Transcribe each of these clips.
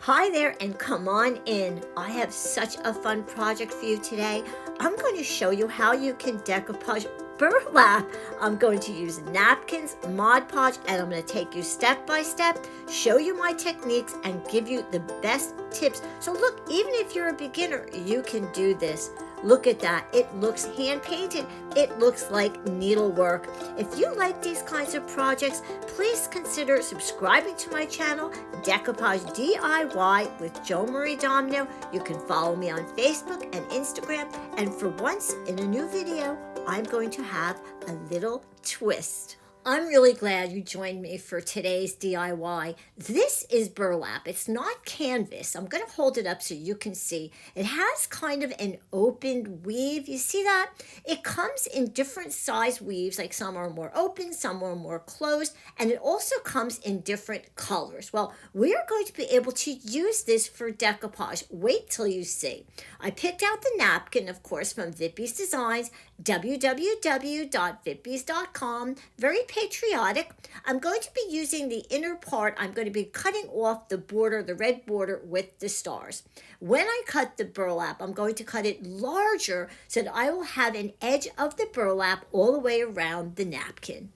Hi there and come on in. I have such a fun project for you today. I'm going to show you how you can decoupage burlap. I'm going to use napkins, Mod Podge, and I'm going to take you step by step, show you my techniques, and give you the best tips. So look, even if you're a beginner, you can do this. Look at that. It looks hand painted. It looks like needlework. If you like these kinds of projects, please consider subscribing to my channel, Decoupage D.I.Y. with Joan-Marie Domino. You can follow me on Facebook and Instagram. And for once in a new video, I'm going to have a little twist. I'm really glad you joined me for today's DIY. This is burlap. It's not canvas. I'm going to hold it up so you can see. It has kind of an opened weave. You see that? It comes in different size weaves, like some are more open, some are more closed, and it also comes in different colors. Well, we are going to be able to use this for decoupage. Wait till you see. I picked out the napkin, of course, from Vippies Designs, www.vippies.com. Very patriotic. I'm going to be using the inner part. I'm going to be cutting off the border, the red border with the stars. When I cut the burlap, I'm going to cut it larger so that I will have an edge of the burlap all the way around the napkin.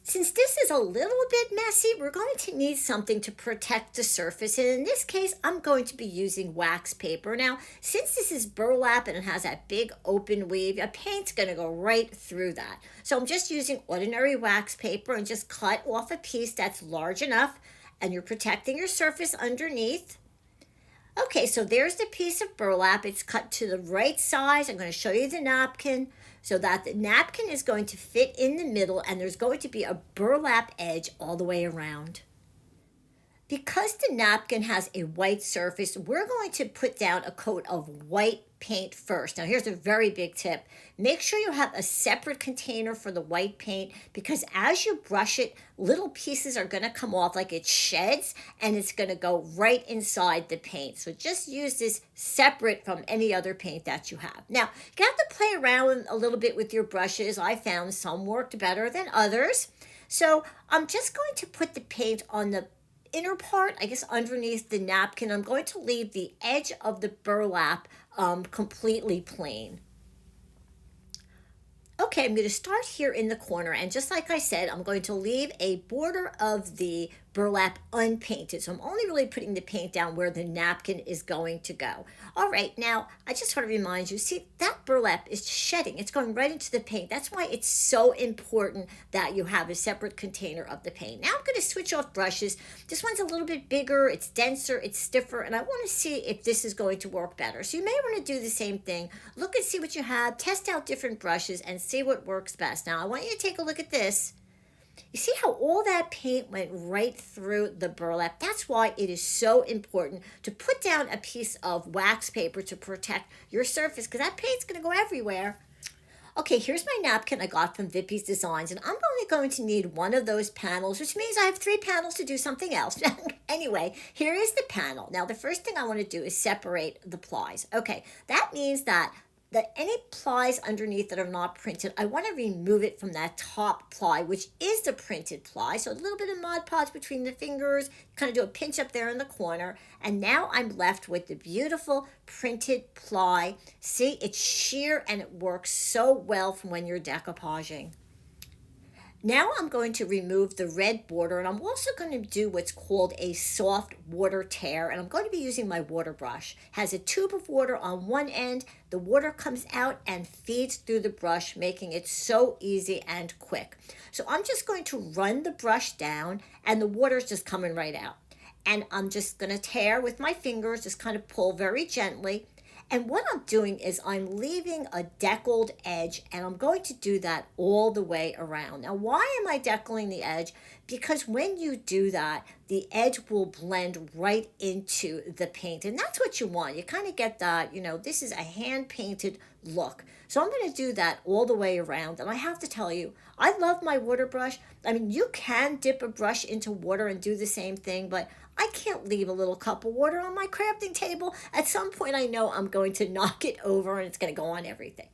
Since this is a little bit messy, we're going to need something to protect the surface. And in this case, I'm going to be using wax paper. Now, since this is burlap and it has that big open weave, a paint's going to go right through that. So I'm just using ordinary wax paper and just cut off a piece that's large enough, and you're protecting your surface underneath. Okay, so there's the piece of burlap. It's cut to the right size. I'm going to show you the napkin so that the napkin is going to fit in the middle, and there's going to be a burlap edge all the way around. Because the napkin has a white surface, we're going to put down a coat of white paint first. Now here's a very big tip. Make sure you have a separate container for the white paint, because as you brush it, little pieces are going to come off like it sheds, and it's going to go right inside the paint. So just use this separate from any other paint that you have. Now, you have to play around a little bit with your brushes. I found some worked better than others. So I'm just going to put the paint on the inner part, I guess underneath the napkin. I'm going to leave the edge of the burlap completely plain. Okay, I'm going to start here in the corner, and just like I said, I'm going to leave a border of the burlap unpainted. So I'm only really putting the paint down where the napkin is going to go. All right, now I just want to remind you, see, that burlap is shedding. It's going right into the paint. That's why it's so important that you have a separate container of the paint. Now I'm going to switch off brushes. This one's a little bit bigger, it's denser, it's stiffer, and I want to see if this is going to work better. So you may want to do the same thing. Look and see what you have, test out different brushes, and see what works best. Now I want you to take a look at this. You see how all that paint went right through the burlap? That's why it is so important to put down a piece of wax paper to protect your surface, because that paint's going to go everywhere. Okay, here's my napkin I got from Vippies Designs, and I'm only going to need one of those panels, which means I have 3 panels to do something else. Anyway, here is the panel. Now, the first thing I want to do is separate the plies. Okay, that means that any plies underneath that are not printed, I want to remove it from that top ply, which is the printed ply. So a little bit of Mod Podge between the fingers, kind of do a pinch up there in the corner. And now I'm left with the beautiful printed ply. See, it's sheer and it works so well from when you're decoupaging. Now I'm going to remove the red border, and I'm also going to do what's called a soft water tear, and I'm going to be using my water brush. It has a tube of water on one end. The water comes out and feeds through the brush, making it so easy and quick. So I'm just going to run the brush down, and the water is just coming right out. And I'm just going to tear with my fingers, just kind of pull very gently. And what I'm doing is I'm leaving a deckled edge, and I'm going to do that all the way around. Now, why am I deckling the edge? Because when you do that, the edge will blend right into the paint. And that's what you want. You kind of get that, this is a hand-painted look. So I'm going to do that all the way around. And I have to tell you, I love my water brush. I mean, you can dip a brush into water and do the same thing, but I can't leave a little cup of water on my crafting table. At some point, I know I'm going to knock it over and it's going to go on everything.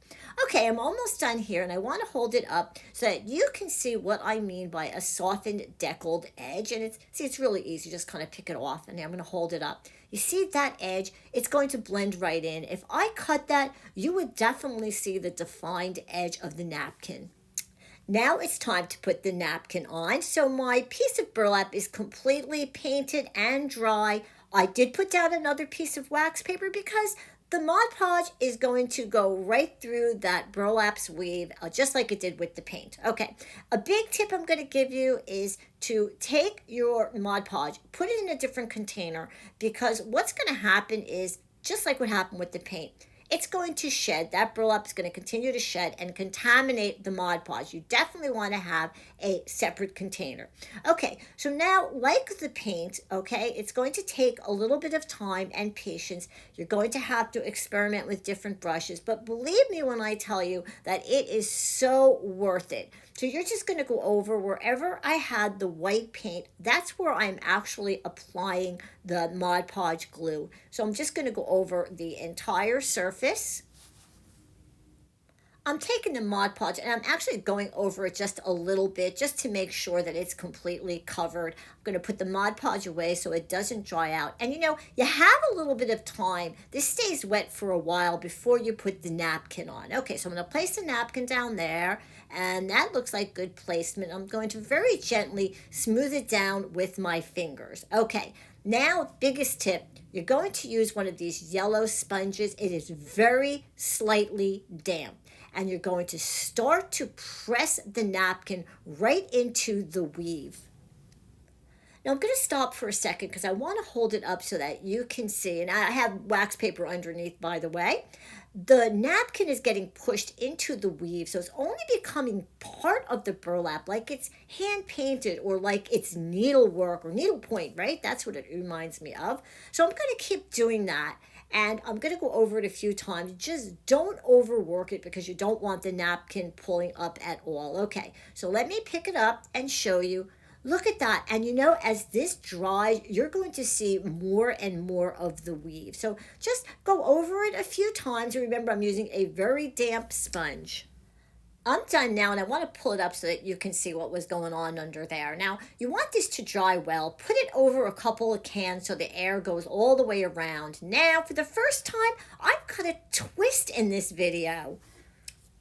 Okay, I'm almost done here, and I want to hold it up so that you can see what I mean by a softened deckled edge. And it's really easy. Just kind of pick it off, and I'm going to hold it up. You see that edge? It's going to blend right in. If I cut that, you would definitely see the defined edge of the napkin. Now it's time to put the napkin on. So my piece of burlap is completely painted and dry. I did put down another piece of wax paper because the Mod Podge is going to go right through that burlap's weave, just like it did with the paint. Okay, a big tip I'm going to give you is to take your Mod Podge, put it in a different container, because what's going to happen is, just like what happened with the paint, it's going to shed. That burlap is going to continue to shed and contaminate the Mod Podge. You definitely want to have a separate container. Okay, so now, like the paint, okay, it's going to take a little bit of time and patience. You're going to have to experiment with different brushes, but believe me when I tell you that it is so worth it. So you're just going to go over wherever I had the white paint. That's where I'm actually applying the Mod Podge glue. So I'm just going to go over the entire surface. I'm taking the Mod Podge and I'm actually going over it just a little bit just to make sure that it's completely covered. I'm going to put the Mod Podge away so it doesn't dry out. And you have a little bit of time. This stays wet for a while before you put the napkin on. Okay, so I'm going to place the napkin down there, and that looks like good placement. I'm going to very gently smooth it down with my fingers. Okay, now biggest tip. You're going to use one of these yellow sponges. It is very slightly damp. And you're going to start to press the napkin right into the weave. Now I'm going to stop for a second because I want to hold it up so that you can see. And I have wax paper underneath, by the way. The napkin is getting pushed into the weave, so it's only becoming part of the burlap, like it's hand painted or like it's needlework or needlepoint, right? That's what it reminds me of. So I'm going to keep doing that. And I'm going to go over it a few times. Just don't overwork it because you don't want the napkin pulling up at all. Okay, so let me pick it up and show you. Look at that. And as this dries, you're going to see more and more of the weave. So just go over it a few times. And remember, I'm using a very damp sponge. I'm done now, and I want to pull it up so that you can see what was going on under there. Now, you want this to dry well. Put it over a couple of cans so the air goes all the way around. Now, for the first time, I've got a twist in this video.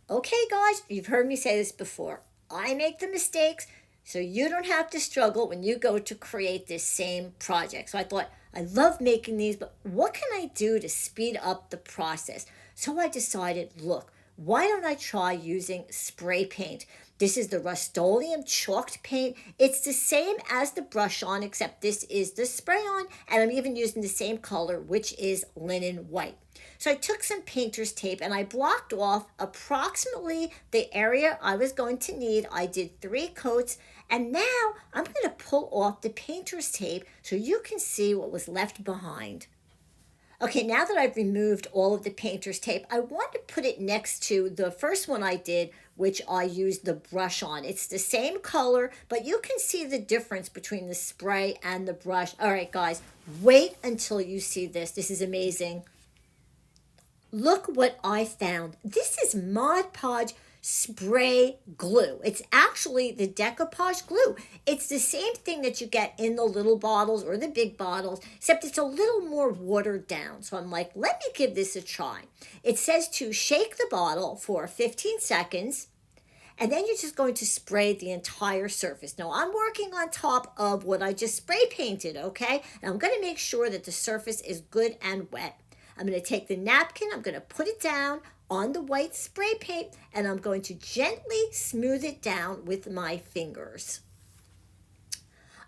Okay, guys, you've heard me say this before. I make the mistakes so you don't have to struggle when you go to create this same project. So I thought, I love making these, but what can I do to speed up the process? So I decided, look, why don't I try using spray paint? This is the Rust-Oleum chalked paint. It's the same as the brush on, except this is the spray on, and I'm even using the same color, which is linen white. So I took some painter's tape and I blocked off approximately the area I was going to need. I did 3 coats, and now I'm going to pull off the painter's tape so you can see what was left behind. Okay, now that I've removed all of the painter's tape, I want to put it next to the first one I did, which I used the brush on. It's the same color, but you can see the difference between the spray and the brush. All right, guys, wait until you see this. This is amazing. Look what I found. This is Mod Podge spray glue. It's actually the Decoupage glue. It's the same thing that you get in the little bottles or the big bottles, except it's a little more watered down. So I'm like, let me give this a try. It says to shake the bottle for 15 seconds, and then you're just going to spray the entire surface. Now I'm working on top of what I just spray painted, okay? And I'm going to make sure that the surface is good and wet. I'm going to take the napkin, I'm going to put it down on the white spray paint, and I'm going to gently smooth it down with my fingers.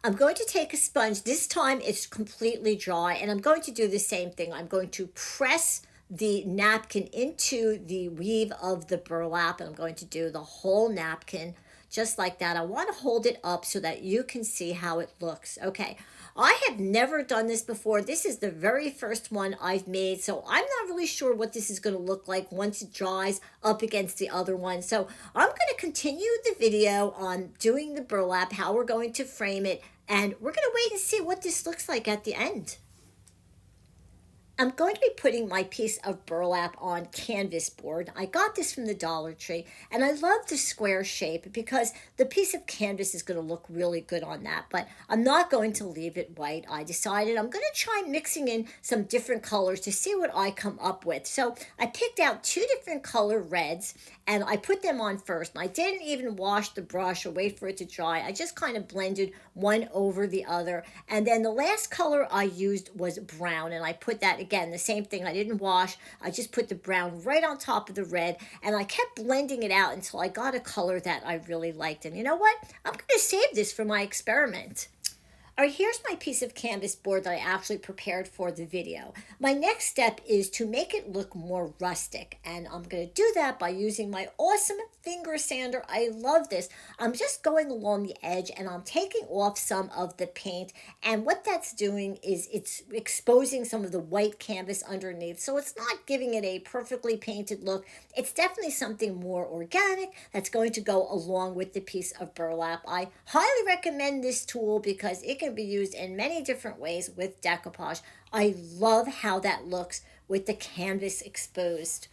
I'm going to take a sponge. This time it's completely dry, and I'm going to do the same thing. I'm going to press the napkin into the weave of the burlap, and I'm going to do the whole napkin just like that. I want to hold it up so that you can see how it looks. Okay, I have never done this before. This is the very first one I've made, so I'm not really sure what this is going to look like once it dries up against the other one. So I'm going to continue the video on doing the burlap, how we're going to frame it, and we're going to wait and see what this looks like at the end. I'm going to be putting my piece of burlap on canvas board. I got this from the Dollar Tree, and I love the square shape because the piece of canvas is going to look really good on that, but I'm not going to leave it white. I decided I'm going to try mixing in some different colors to see what I come up with. So I picked out 2 different color reds, and I put them on first. And I didn't even wash the brush or wait for it to dry. I just kind of blended one over the other. And then the last color I used was brown, and I put that again, the same thing. I didn't wash. I just put the brown right on top of the red, and I kept blending it out until I got a color that I really liked. And you know what? I'm going to save this for my experiment. All right, here's my piece of canvas board that I actually prepared for the video. My next step is to make it look more rustic, and I'm going to do that by using my awesome finger sander. I love this. I'm just going along the edge, and I'm taking off some of the paint, and what that's doing is it's exposing some of the white canvas underneath, so it's not giving it a perfectly painted look. It's definitely something more organic that's going to go along with the piece of burlap. I highly recommend this tool because it can be used in many different ways with decoupage. I love how that looks with the canvas exposed.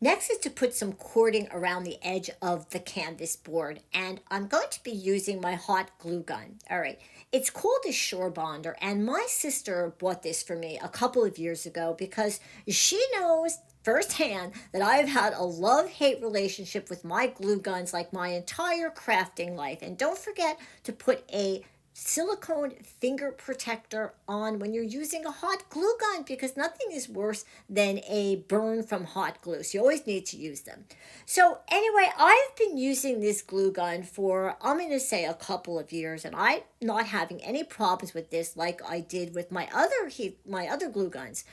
Next is to put some cording around the edge of the canvas board, and I'm going to be using my hot glue gun. All right, it's called a Shore Bonder, and my sister bought this for me a couple of years ago because she knows firsthand that I've had a love-hate relationship with my glue guns like my entire crafting life. And don't forget to put a silicone finger protector on when you're using a hot glue gun because nothing is worse than a burn from hot glue. So you always need to use them. So anyway, I've been using this glue gun for, I'm going to say, a couple of years, and I'm not having any problems with this like I did with my other glue guns.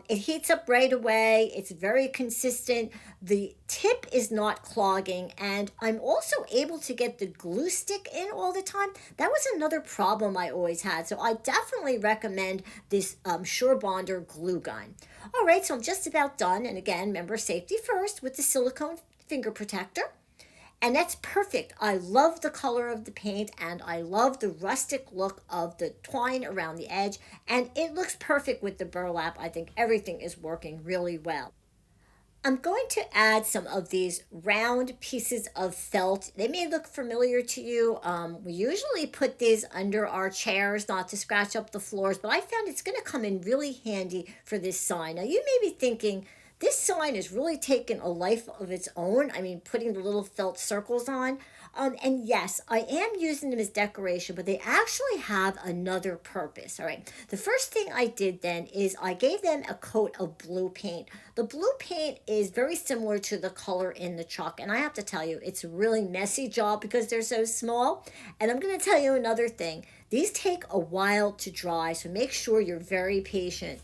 It heats up right away. It's very consistent. The tip is not clogging, and I'm also able to get the glue stick in all the time. That was another problem I always had, so I definitely recommend this Shore Bonder glue gun. All right, so I'm just about done, and again, remember safety first with the silicone finger protector. And that's perfect. I love the color of the paint, and I love the rustic look of the twine around the edge, and it looks perfect with the burlap. I think everything is working really well. I'm going to add some of these round pieces of felt. They may look familiar to you. We usually put these under our chairs, not to scratch up the floors, but I found it's going to come in really handy for this sign. Now, you may be thinking, this sign has really taken a life of its own. I mean, putting the little felt circles on. And yes, I am using them as decoration, but they actually have another purpose. All right. The first thing I did then is I gave them a coat of blue paint. The blue paint is very similar to the color in the chalk. And I have to tell you, it's a really messy job because they're so small. And I'm going to tell you another thing. These take a while to dry, so make sure you're very patient.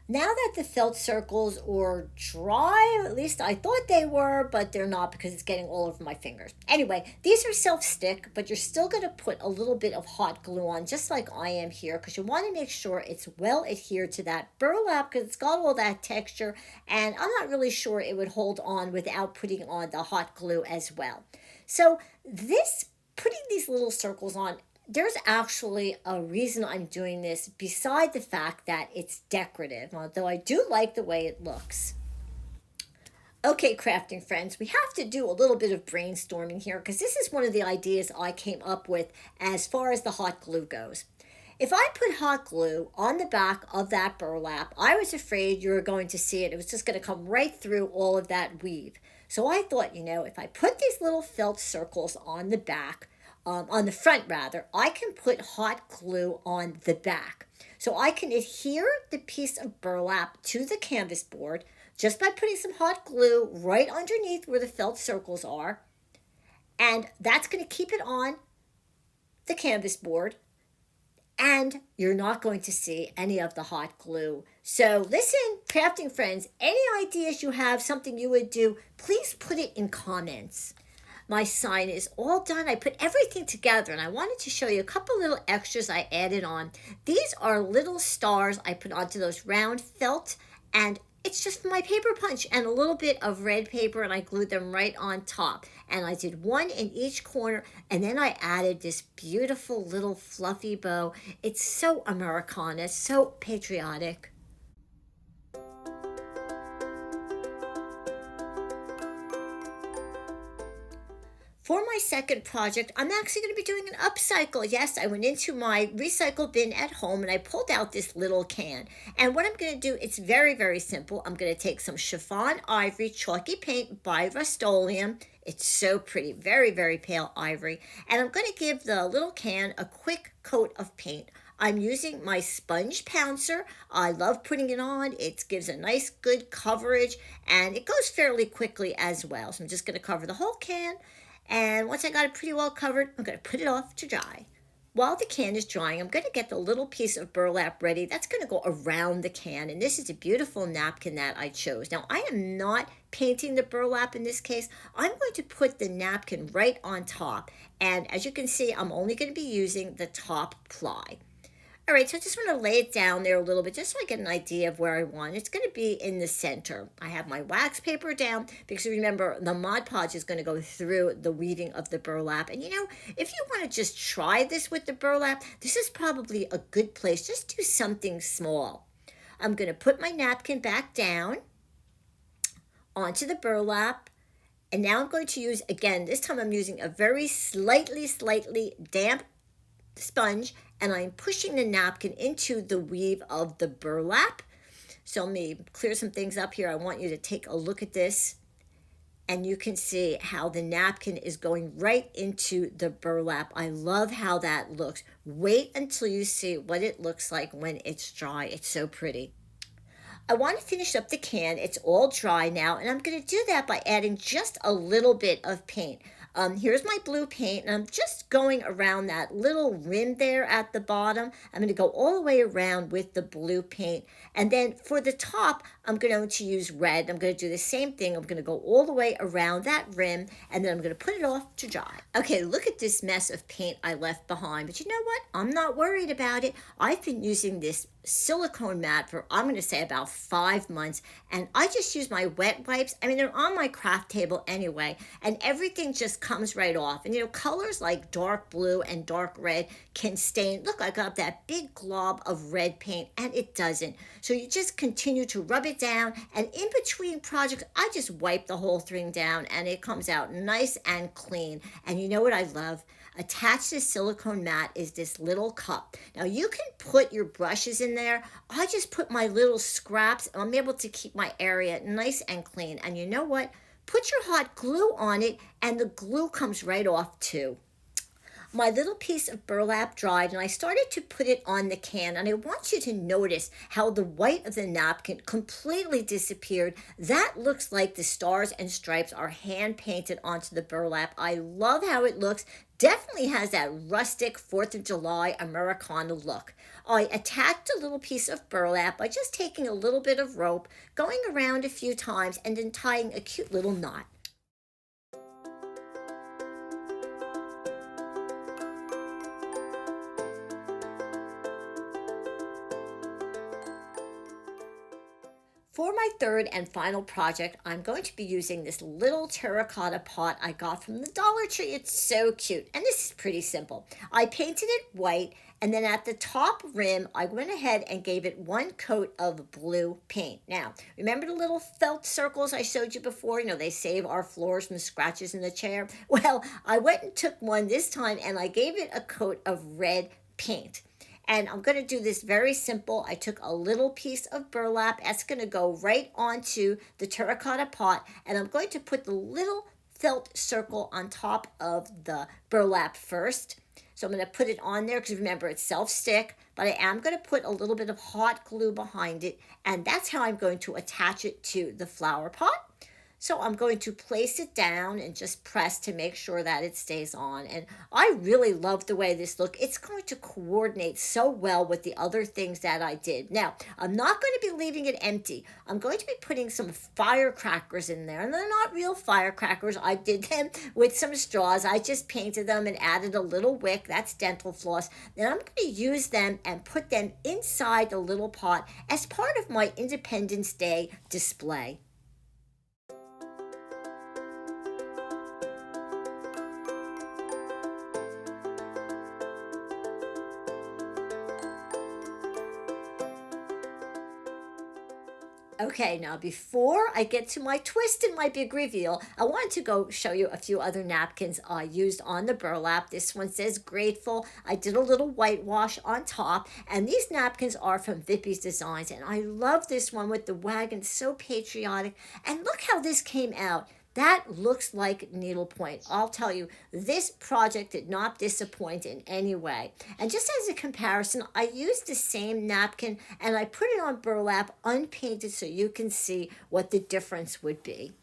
Now that the felt circles are dry, at least I thought they were, but they're not because it's getting all over my fingers. Anyway, these are self-stick, but you're still going to put a little bit of hot glue on, just like I am here, because you want to make sure it's well adhered to that burlap because it's got all that texture, and I'm not really sure it would hold on without putting on the hot glue as well. So putting these little circles on, there's actually a reason I'm doing this beside the fact that it's decorative, although I do like the way it looks. Okay, crafting friends, we have to do a little bit of brainstorming here because this is one of the ideas I came up with as far as the hot glue goes. If I put hot glue on the back of that burlap, I was afraid you were going to see it. It was just going to come right through all of that weave. So I thought, if I put these little felt circles on the back, on the front rather, I can put hot glue on the back. So I can adhere the piece of burlap to the canvas board just by putting some hot glue right underneath where the felt circles are. And that's going to keep it on the canvas board. And you're not going to see any of the hot glue. So listen, crafting friends, any ideas you have, something you would do, please put it in comments. My sign is all done. I put everything together and I wanted to show you a couple little extras I added on. These are little stars I put onto those round felt, and it's just my paper punch and a little bit of red paper, and I glued them right on top. And I did one in each corner, and then I added this beautiful little fluffy bow. It's so Americana, so patriotic. For my second project, I'm actually going to be doing an upcycle. Yes, I went into my recycle bin at home and I pulled out this little can. And what I'm going to do, it's very, very simple. I'm going to take some chiffon ivory chalky paint by Rust-Oleum. It's so pretty, very, very pale ivory. And I'm going to give the little can a quick coat of paint. I'm using my sponge pouncer. I love putting it on. It gives a nice good coverage and it goes fairly quickly as well. So I'm just going to cover the whole can. And once I got it pretty well covered, I'm going to put it off to dry. While the can is drying, I'm going to get the little piece of burlap ready. That's going to go around the can. And this is a beautiful napkin that I chose. Now, I am not painting the burlap in this case. I'm going to put the napkin right on top. And as you can see, I'm only going to be using the top ply. All right, so I just want to lay it down there a little bit just so I get an idea of where I want. It's going to be in the center. I have my wax paper down because remember, the Mod Podge is going to go through the weaving of the burlap. And you know, if you want to just try this with the burlap, this is probably a good place. Just do something small. I'm going to put my napkin back down onto the burlap. And now I'm going to use, again, this time I'm using a very slightly damp sponge, and I'm pushing the napkin into the weave of the burlap. So let me clear some things up here. I want you to take a look at this, and you can see how the napkin is going right into the burlap. I love how that looks. Wait until you see what it looks like when it's dry. It's so pretty. I want to finish up the can. It's all dry now, and I'm going to do that by adding just a little bit of paint. Here's my blue paint, and I'm just going around that little rim there at the bottom. I'm going to go all the way around with the blue paint. And then for the top, I'm going to use red. I'm going to do the same thing. I'm going to go all the way around that rim, and then I'm going to put it off to dry. Okay, look at this mess of paint I left behind. But you know what? I'm not worried about it. I've been using this silicone mat for, I'm going to say, about 5 months, and I just use my wet wipes. I mean, they're on my craft table anyway, and everything just comes right off. And you know, colors like dark blue and dark red can stain. Look, I got that big glob of red paint, and it doesn't. So you just continue to rub it down, and in between projects, I just wipe the whole thing down, and it comes out nice and clean. And you know what I love? Attached to the silicone mat is this little cup. Now you can put your brushes in there. I just put my little scraps, and I'm able to keep my area nice and clean. And you know what? Put your hot glue on it, and the glue comes right off too. My little piece of burlap dried, and I started to put it on the can, and I want you to notice how the white of the napkin completely disappeared. That looks like the stars and stripes are hand painted onto the burlap. I love how it looks. Definitely has that rustic 4th of July Americana look. I attached a little piece of burlap by just taking a little bit of rope, going around a few times, and then tying a cute little knot. For my third and final project, I'm going to be using this little terracotta pot I got from the Dollar Tree. It's so cute, and this is pretty simple. I painted it white, and then at the top rim, I went ahead and gave it one coat of blue paint. Now, remember the little felt circles I showed you before? You know, they save our floors from scratches in the chair. Well, I went and took one this time, and I gave it a coat of red paint. And I'm going to do this very simple. I took a little piece of burlap. That's going to go right onto the terracotta pot. And I'm going to put the little felt circle on top of the burlap first. So I'm going to put it on there because remember, it's self-stick. But I am going to put a little bit of hot glue behind it. And that's how I'm going to attach it to the flower pot. So I'm going to place it down and just press to make sure that it stays on. And I really love the way this looks. It's going to coordinate so well with the other things that I did. Now, I'm not going to be leaving it empty. I'm going to be putting some firecrackers in there. And they're not real firecrackers. I did them with some straws. I just painted them and added a little wick. That's dental floss. Then I'm going to use them and put them inside the little pot as part of my Independence Day display. Okay, now before I get to my twist and my big reveal, I wanted to go show you a few other napkins I used on the burlap. This one says Grateful. I did a little whitewash on top, and these napkins are from Vippies Designs, and I love this one with the wagon, so patriotic. And look how this came out. That looks like needlepoint. I'll tell you, this project did not disappoint in any way. And just as a comparison, I used the same napkin and I put it on burlap unpainted so you can see what the difference would be.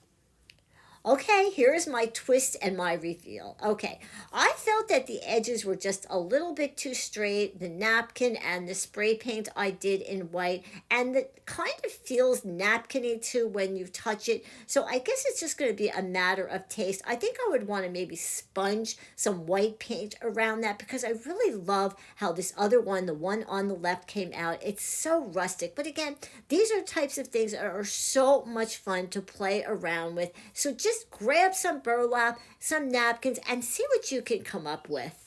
Okay, here's my twist and my reveal. Okay, I felt that the edges were just a little bit too straight, the napkin and the spray paint I did in white, and it kind of feels napkin-y too when you touch it. So I guess it's just going to be a matter of taste. I think I would want to maybe sponge some white paint around that because I really love how this other one, the one on the left, came out. It's so rustic. But again, these are types of things that are so much fun to play around with. So just grab some burlap, some napkins, and see what you can come up with.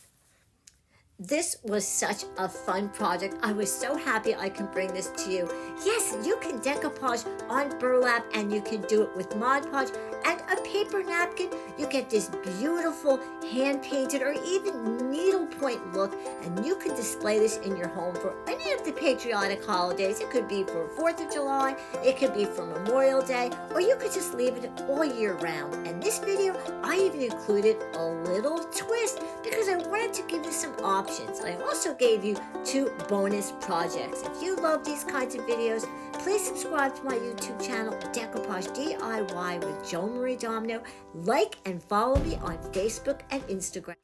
This was such a fun project. I was so happy I can bring this to you. Yes, you can decoupage on burlap and you can do it with Mod Podge and a paper napkin. You get this beautiful hand-painted or even needlepoint look, and you can display this in your home for any of the patriotic holidays. It could be for 4th of July, it could be for Memorial Day, or you could just leave it all year round. And this video, I even included a little twist because I wanted to give you some options. I also gave you 2 bonus projects. If you love these kinds of videos, please subscribe to my YouTube channel, Decoupage D.I.Y with Joan-Marie Domino. Like and follow me on Facebook and Instagram.